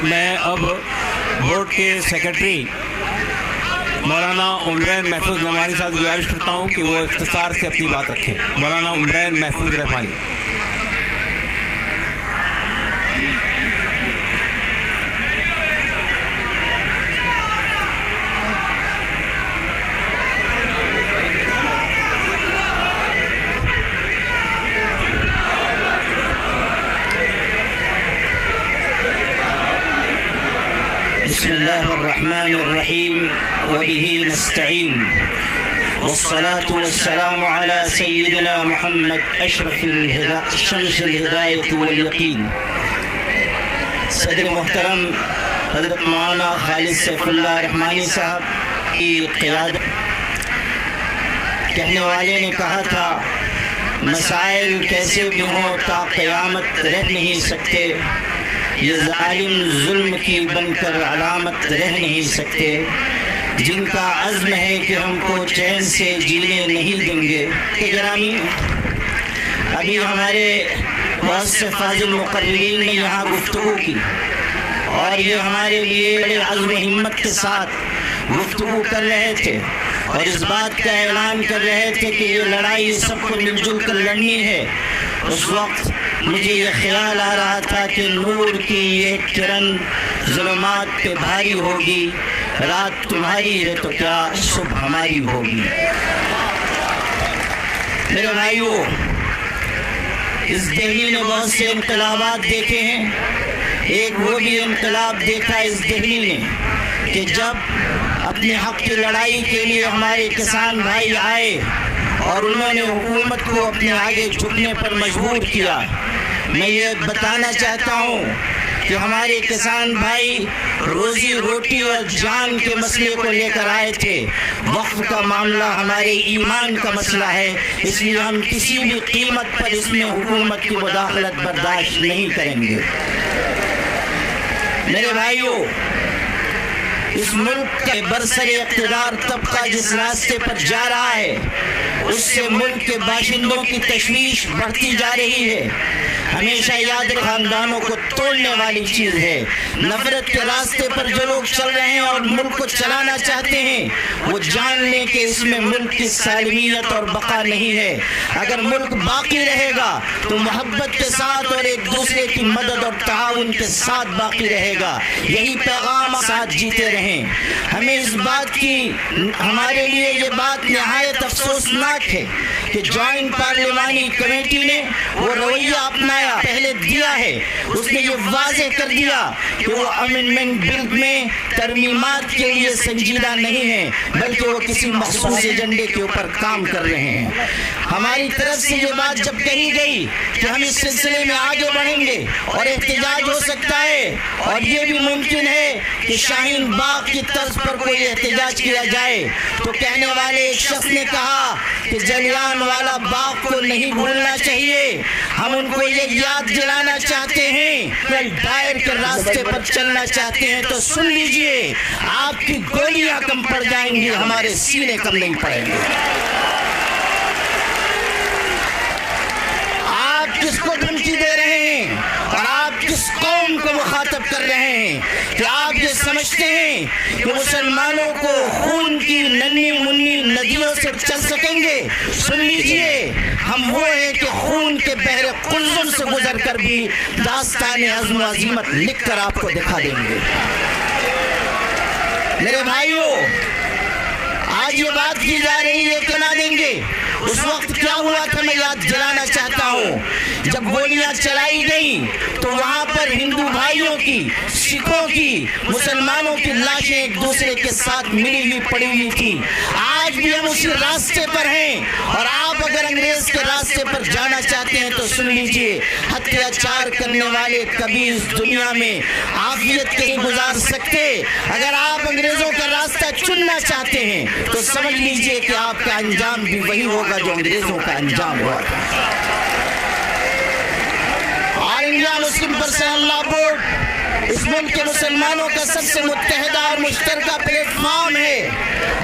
میں اب بورڈ کے سیکرٹری مولانا عمرین محفوظ نعمانی صاحب سے گزارش کرتا ہوں کہ وہ اختصار سے اپنی بات رکھیں. مولانا عمرین محفوظ رحمانی. بسم الله الرحمن الرحيم وبه نستعين والصلاة والسلام على سيدنا محمد أشرف شمس الهداية واليقين. صدر محترم حضرت مولانا خالد سیف اللہ رحمانی صاحب کی قیادت. کہنے والے نے کہا تھا مسائل کیسے بھی ہوں تا قیامت رہ نہیں سکتے، یہ ظالم ظلم کی بن کر علامت رہ نہیں سکتے، جن کا عزم ہے کہ ہم کو چین سے جینے نہیں دیں گے. کہ گرامی ابھی ہمارے بہت سے فاضل مقررین نے یہاں گفتگو کی اور یہ ہمارے لیے بڑے عزم و ہمت کے ساتھ گفتگو کر رہے تھے اور اس بات کا اعلان کر رہے تھے کہ یہ لڑائی سب کو مل جل کر لڑنی ہے. اس وقت مجھے یہ خیال آ رہا تھا کہ نور کی یہ کرن ظلمات پہ بھاری ہوگی، رات تمہاری ہے تو کیا صبح ہماری ہوگی. میرے بھائیو، اس دہلی نے بہت سے انقلابات دیکھے ہیں. ایک وہ بھی انقلاب دیکھا اس دہلی نے کہ جب اپنے حق کی لڑائی کے لیے ہمارے کسان بھائی آئے اور انہوں نے حکومت کو اپنے آگے جھکنے پر مجبور کیا. میں یہ بتانا چاہتا ہوں کہ ہمارے کسان بھائی روزی روٹی اور جان کے مسئلے کو لے کر آئے تھے. وقف کا معاملہ ہمارے ایمان کا مسئلہ ہے، اس لیے ہم کسی بھی قیمت پر اس میں حکومت کی مداخلت برداشت نہیں کریں گے. میرے بھائیوں، اس ملک کے برسر اقتدار طبقہ جس راستے پر جا رہا ہے اس سے ملک کے باشندوں کی تشویش بڑھتی جا رہی ہے. ہمیشہ یاد رکھ، خاندانوں کو توڑنے والی چیز ہے. نفرت کے راستے پر جو لوگ چل رہے ہیں اور ملک کو چلانا چاہتے ہیں وہ جان لیں کہ اس میں ملک کی سالمیت اور بقا نہیں ہے. اگر ملک باقی رہے گا تو محبت کے ساتھ اور ایک دوسرے کی مدد اور تعاون کے ساتھ باقی رہے گا. یہی پیغام ساتھ جیتے رہیں. ہمیں اس بات کی، ہمارے لیے یہ بات نہایت افسوسناک ہے کہ جوائنٹ پارلیمانی کمیٹی نے وہ رویہ اپنایا، پہلے دیا ہے. اس نے یہ واضح کر دیا کہ وہ امنڈمنٹ بل میں ترمیمات کے لیے سنجیدہ نہیں ہیں بلکہ وہ کسی مخصوص ایجنڈے کے اوپر کام کر رہے ہیں. ہماری طرف سے یہ بات جب کہی گئی کہ ہم اس سلسلے میں آگے بڑھیں گے اور احتجاج ہو سکتا ہے اور یہ بھی ممکن ہے کہ شاہین باغ کی طرز پر کوئی احتجاج کیا جائے، تو کہنے والے ایک شخص نے کہا کہ جلیان والا باغ کو نہیں بھولنا چاہیے. ہم ان کو یہ یاد دلانا چاہتے ہیں، دائر کے راستے پر چلنا چاہتے ہیں تو سن لیجئے، آپ کی گولیاں کم پڑ جائیں گی، ہمارے سینے کم نہیں پڑیں گے. آپ کس کو دھمکی دے رہے ہیں اور آپ کس قوم کو مخاطب کر رہے ہیں کہ آپ یہ سمجھتے ہیں کہ مسلمانوں کو خون کی ننھی منی ندیوں سے چل سکیں گے؟ سن لیجئے، ہم وہ ہیں کہ خون کے بحر قلزم سے گزر کر بھی داستان عزم و عزیمت لکھ کر آپ کو دکھا دیں گے. میرے بھائیوں، آج یہ بات کی جا رہی ہے کہ نہ دیں گے. اس وقت کیا ہوا تھا میں یاد دلانا چاہتا ہوں. جب گولیاں چلائی گئیں تو وہاں پر ہندو بھائیوں کی، سکھوں کی، مسلمانوں کی لاشیں ایک دوسرے کے ساتھ ملی ہوئی پڑی ہوئی تھی. آج بھی ہم اسی راستے پر ہیں اور آپ اگر انگریز کے راستے پر جانا چاہتے ہیں تو سن لیجئے، اتیاچار کرنے والے کبھی اس دنیا میں عافیت نہیں گزار سکتے. اگر آپ انگریزوں کا راستہ چننا چاہتے ہیں تو سمجھ لیجئے کہ آپ کا انجام بھی وہی ہوگا جو انگریزوں کا انجام ہوا تھا. آل انڈیا مسلم پرسنل لا بورڈ اس ملک کے مسلمانوں کا سب سے متحدہ اور مشترکہ پلیٹ فارم ہے.